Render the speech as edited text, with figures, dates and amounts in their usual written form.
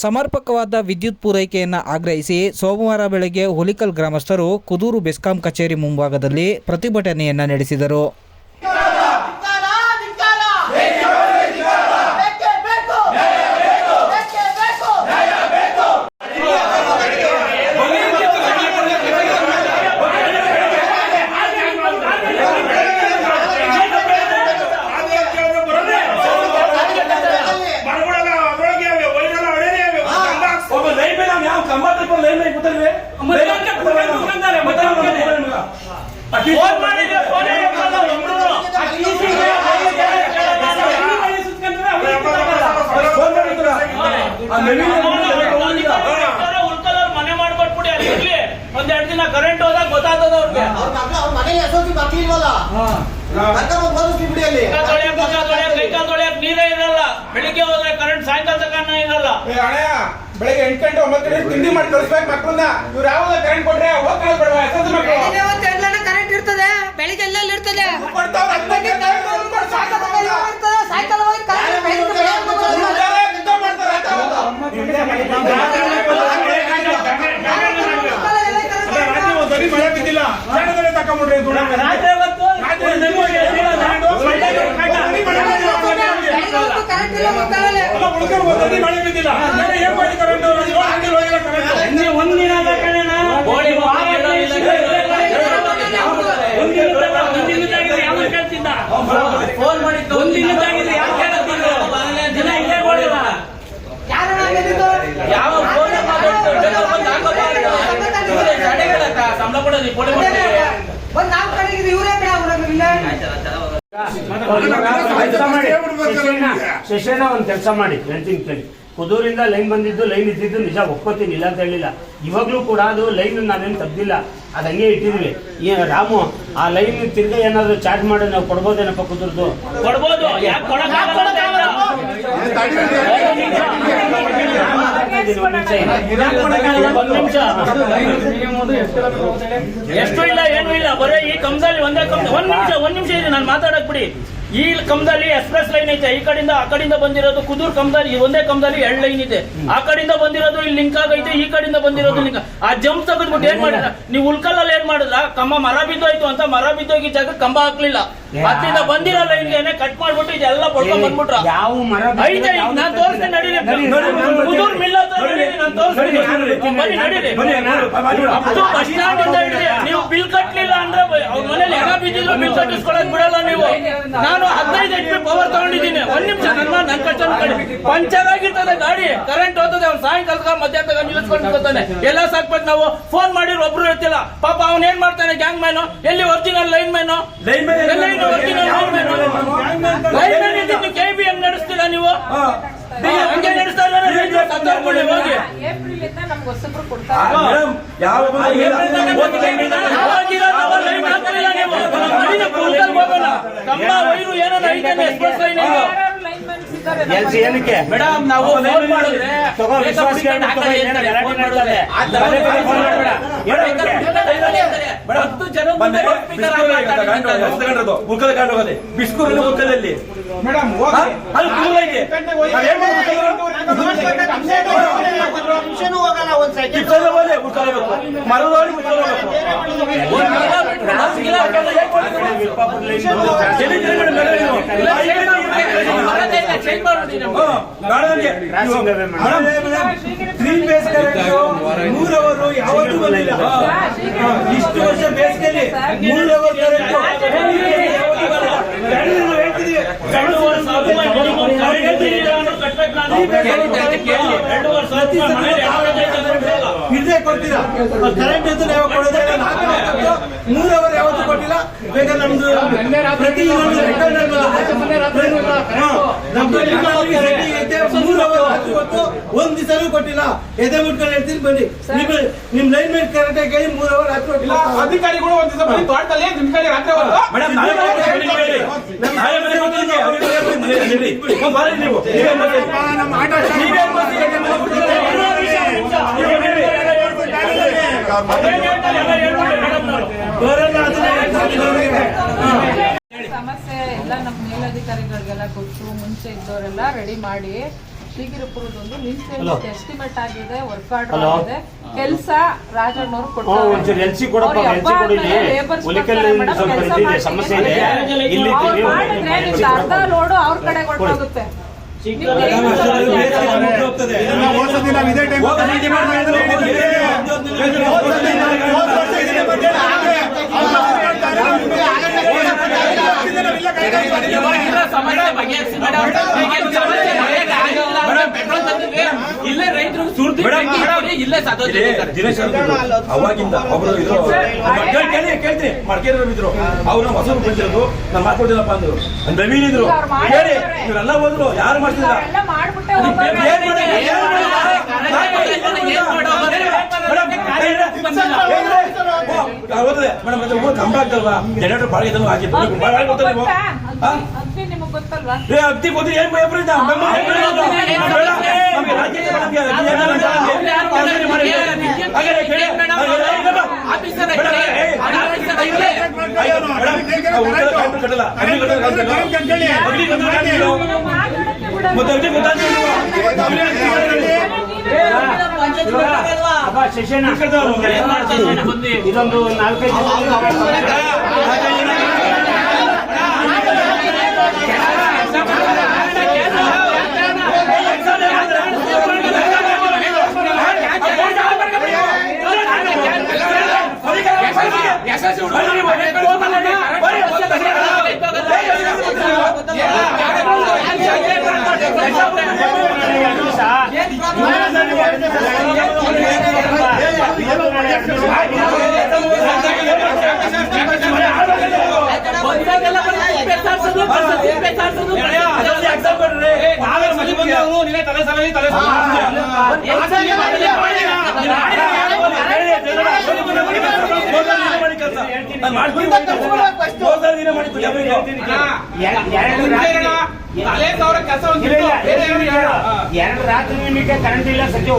ಸಮರ್ಪಕವಾದ ವಿದ್ಯುತ್ ಪೂರೈಕೆಯನ್ನು ಆಗ್ರಹಿಸಿ ಸೋಮವಾರ ಬೆಳಗ್ಗೆ ಹುಲಿಕಲ್ ಗ್ರಾಮಸ್ಥರು ಕುದೂರು ಬೆಸ್ಕಾಂ ಕಚೇರಿ ಮುಂಭಾಗದಲ್ಲಿ ಪ್ರತಿಭಟನೆಯನ್ನು ನಡೆಸಿದರು. ಮನೆ ಮಾಡ್ಕೊಟ್ಬಿಡಿ ಅಲ್ಲಿ ಒಂದೆರಡು ದಿನ ಕರೆಂಟ್ ಹೋದಾಗ ಗೊತ್ತಾಗ್ತದ ಅವ್ರಿಗೆ. ಕೈಕಾಲ್ ತೊಳೆಯಕ್ ನೀರೇ ಇರಲ್ಲ, ಬೆಳಿಗ್ಗೆ ಹೋದ್ರೆ ಕರೆಂಟ್ ಸಾಯಂಕಾಲ ತನಕ ಇರಲ್ಲ. ಬೆಳಿಗ್ಗೆ 8 ಗಂಟೆ 9 ಗಂಟೆ ತಿಂಡಿ ಮಾಡಿ ಕಳಿಸ್ಬೇಕು ಮಕ್ಕಳನ್ನ. ಇವ್ರು ಯಾವಾಗ ಕರೆಂಟ್ ಕೊಟ್ರೆ ಕರೆಂಟ್ ಇರ್ತದೆ, ಬೆಳಿಗ್ಗೆ ಎಲ್ಲೆಲ್ಲಿ ಇರ್ತದೆ. ಮಳೆ ಬಿದ್ದಿಲ್ಲ ತಕೊಂಡ್ಬಿಡ್ರಿ. ಮಳೆ ಬಿದ್ದಿಲ್ಲ ಏನ್ ಮಾಡಿ ಕರೆಂಟ್ ಒಂದಿನ ಶಶೇನ ಒಂದ್ ಕೆಲಸ ಮಾಡಿ ಹೇಳ್ತೀನಿ ಕೇಳಿ. ಕುದೂರಿಂದ ಲೈನ್ ಬಂದಿದ್ದು, ಲೈನ್ ಇದ್ದಿದ್ದು ನಿಜ ಒಪ್ಕೋತೀನಿ, ಇಲ್ಲ ಅಂತ ಹೇಳಿಲ್ಲ. ಇವಾಗ್ಲೂ ಕೂಡ ಅದು ಲೈನ್ ನಾವೇನು ತೆಗ್ದಿಲ್ಲ, ಅದು ಹಂಗೆ ಇಟ್ಟಿದ್ವಿ. ರಾಮು ಆ ಲೈನ್ ತಿರ್ಗಿ ಏನಾದ್ರು ಚಾರ್ಜ್ ಮಾಡಿ ನಾವು ಕೊಡ್ಬೋದೇನಪ್ಪ? ಕುದುರ್ದು ಕೊಡ್ಬೋದು. ಎಷ್ಟು ಇಲ್ಲ ಏನು ಇಲ್ಲ, ಬರೀ ಈ ಕಂಬದಲ್ಲಿ ಒಂದ್ ನಿಮಿಷ ಇದೆ ನಾನು ಮಾತಾಡಕ್ ಬಿಡಿ. ಈ ಕಂಬದಲ್ಲಿ ಎಕ್ಸ್ಪ್ರೆಸ್ ಲೈನ್ ಐತೆ, ಈ ಕಡೆಯಿಂದ ಆ ಕಡೆಯಿಂದ ಬಂದಿರೋದು ಕುದೂರ್ ಕಂಬದಲ್ಲಿ ಒಂದೇ ಕಂಬದಲ್ಲಿ 2 ಲೈನ್ ಇದೆ. ಆ ಕಡೆಯಿಂದ ಬಂದಿರೋದು ಇಲ್ಲಿ ಲಿಂಕ್ ಆಗೈತೆ, ಈ ಕಡೆಯಿಂದ ಬಂದಿರೋದು ಲಿಂಕ್. ಆ ಜಂಪ್ ತೆಗೆದ್ಬಿಟ್ಟು ಏನ್ ಮಾಡಿದ್ರ ನೀವು? ಉಳ್ಕಲ್ಲಲ್ಲಿ ಏನ್ ಮಾಡಿದ್ರ? ಕಂಬ ಮರ ಬಿದ್ದೋಯ್ತು ಅಂತ ಮರ ಬಿದ್ದೋಗಿ ಜಾಗ ಕಂಬ ಹಾಕ್ಲಿಲ್ಲ, ಅಲ್ಲಿಂದ ಬಂದಿರೋ ಲೈನ್ಗೆ ಕಟ್ ಮಾಡ್ಬಿಟ್ಟು ಇದೆಲ್ಲ ಪಡ್ಕೊಂಡ್ ಬಂದ್ಬಿಟ್ರ. ಯಾವ ಮರ ಐತೆ ನಾನು ತೋರಿಸ್ತೇನೆ, ನಡೀರಿ. ಕುದೂರ್ ಮಿಲ್ ಹತ್ರ ನಾನು ತೋರಿಸ್ತೀನಿ, ಬನ್ನಿ ನಡೀರಿ. ಬಸ್ ಸ್ಟ್ಯಾಂಡ್ ಇಂದ ಹಿಡಿದು ನೀವು ಬಿಲ್ ಕಟ್ಲಿಲ್ಲ ಅಂದ್ರೆ ಅವ್ರ ಮನೇಲಿ ಹೆಣ ಬಿದ್ದಿದ್ರು ಬಿಲ್ ಕಟ್ಟಿಸ್ಕೊಳಕ್ ಬಿಡಲ್ಲ ನೀವು. ನಾನು 15 HP ಪವರ್ ತಗೊಂಡಿದ್ದೀನಿ. 1 ನಿಮಿಷ ನನ್ ಕಷ್ಟ ಪಂಚರ್ ಆಗಿರ್ತದೆ ಗಾಡಿ, ಕರೆಂಟ್ ಹೋಗ್ತದೆ. ಅವ್ನು ಸಾಯಂಕಾಲ ಮಧ್ಯಾಹ್ನ ನಿಲ್ಲಿಸ್ಕೊಂಡಿರ್ತಾನೆ. ಎಲ್ಲ ಸಾಕ್ಬೇಕು ನಾವು. ಫೋನ್ ಮಾಡಿದ್ರು ಒಬ್ರು ಇರ್ತಿಲ್ಲ. ಪಾಪ ಅವ್ನ ಏನ್ ಮಾಡ್ತಾನೆ? ಗ್ಯಾಂಗ್ ಮ್ಯಾನು ಎಲ್ಲಿ? ಒರಿಜಿನಲ್ ಲೈನ್ ಮ್ಯಾನು KBM ನಡೆಸ್ತೀರಾ ನೀವು? ಹಂಗೆ ನಡೆಸ್ತಾ ಇಲ್ಲ ಹೋಗಿ. ಏನಕ್ಕೆ ಮೇಡಮ್ ನಾವು ಫೋನ್ ಮಾಡಿದ್ರೆ ಬಿಸ್ಕೂರಲ್ಲಿ ಉಳ್ಕದಲ್ಲಿ ಮೇಡಮ್ ಯಾವತ್ತೂ ಬಂದಿಲ್ಲ. ಇಷ್ಟು ವರ್ಷ ಬೇಸಿಗೆಯಲ್ಲಿ 3 ಅವರ್ ಇದೇ ಕೊಡ್ತೀರಾ? ಕರೆಂಟ್ ಇದ್ದು ಯಾವ ಕೊಡೋದೇ 3 ಅವರ್ ಯಾವತ್ತೂ ಕೊಟ್ಟಿಲ್ಲ. ಬೇಗ ನಮ್ದು ಪ್ರತಿ ನಮ್ದು 3 ಅವರ್ ಕೊಟ್ಟು ಒಂದ್ ದಿವಸನೂ ಕೊಟ್ಟಿಲ್ಲ. ಎದೆ ಮುಟ್ಕೊಂಡು ಹೇಳ್ತೀನಿ ಬನ್ನಿ. ನಿಮ್ ಲೈನ್ ಮೇಲೆ ಕರೆಕ್ಟ್ ಆಗಿ 3 ಅವರ್ ಹತ್ತು ಕೊಟ್ಟಿಲ್ಲ. ಅಧಿಕಾರಿಗಳು ಒಂದ್ ದಿವಸ ಬನ್ನಿ ತೋಟದಲ್ಲಿ ನಿಮ್ ಕಡೆ ರಾತ್ರಿ ನಮ್ಮ ಆಟ ಸಮಸ್ಯೆ ಎಲ್ಲ ನಮ್ಮ ಮೇಲಧಿಕಾರಿಗಳಿಗೆಲ್ಲ ಕೊಟ್ಟು ಮುಂಚೆ ಇದ್ದವರೆಲ್ಲ ರೆಡಿ ಮಾಡಿ ಶ್ರೀಗಿರಿಪುರದೊಂದು ಎಸ್ಟಿಮೇಟ್ ಆಗಿದೆ, ವರ್ಕ್ ಆರ್ಡರ್ Hello. ಆಗಿದೆ, ಕೆಲಸ ರಾಜಣ್ಣವ್ರು ಒಂಚೂರು ಎಲ್ಸಿ ಕೊಡಪ್ಪ, ಎಲ್ಸಿ ಕೊಡಿ. ಹುಲಿಕಲ್ ಸ್ವಲ್ಪ ಇದಿದೆ, ಸಮಸ್ಯೆ ಇದೆ. ಇಲ್ಲಿ ಅರ್ಧ ಲೋಡು ಅವ್ರ ಕಡೆ ಹೊರಟೋಗುತ್ತೆ. ಇಲ್ಲೇ ರೈತರು ಸುರ್ದಿ ಇಲ್ಲೇ ದಿನೇಶ್ ಅವಾಗಿಂದ ಅವರು ಕೇಳ್ತೀನಿ ಮಡ್ಕೇರಿ ಇದ್ರು ಅವ್ರನ್ನ ಹೊಸರು ಬಂದಿರೋದು ನಾನು ಮಾಡ್ಕೊಡ್ತೀನಪ್ಪ ಅಂದ್ರು ನವೀನ್ ಇದ್ರು ಹೇಳಿ ಇವರೆಲ್ಲ ಹೋದ್ರು ಯಾರು ಮಾಡ್ತಿಲ್ಲ ಹೋದ್ರೆ ಮೇಡಮ್ ಕಂಬ ಆಗ್ತಲ್ವಾ ಜನರೇಟರ್ ಬಾಳ ಇದನ್ನು ಆಗಿದ್ದು ನಿಮಗ್ ಗೊತ್ತಲ್ವಾ? ಅಗ್ದಿ ಹೋದ್ರೆ ಏನ್ ಭಯಪಡಿದ ಶಿಕ್ಷಣ ಇದೊಂದು 4-5 ಎರಡು ರಾತ್ರಿ ನಿಮಗೆ ಕರೆಂಟ್ ಇಲ್ಲ ಸತ್ಯ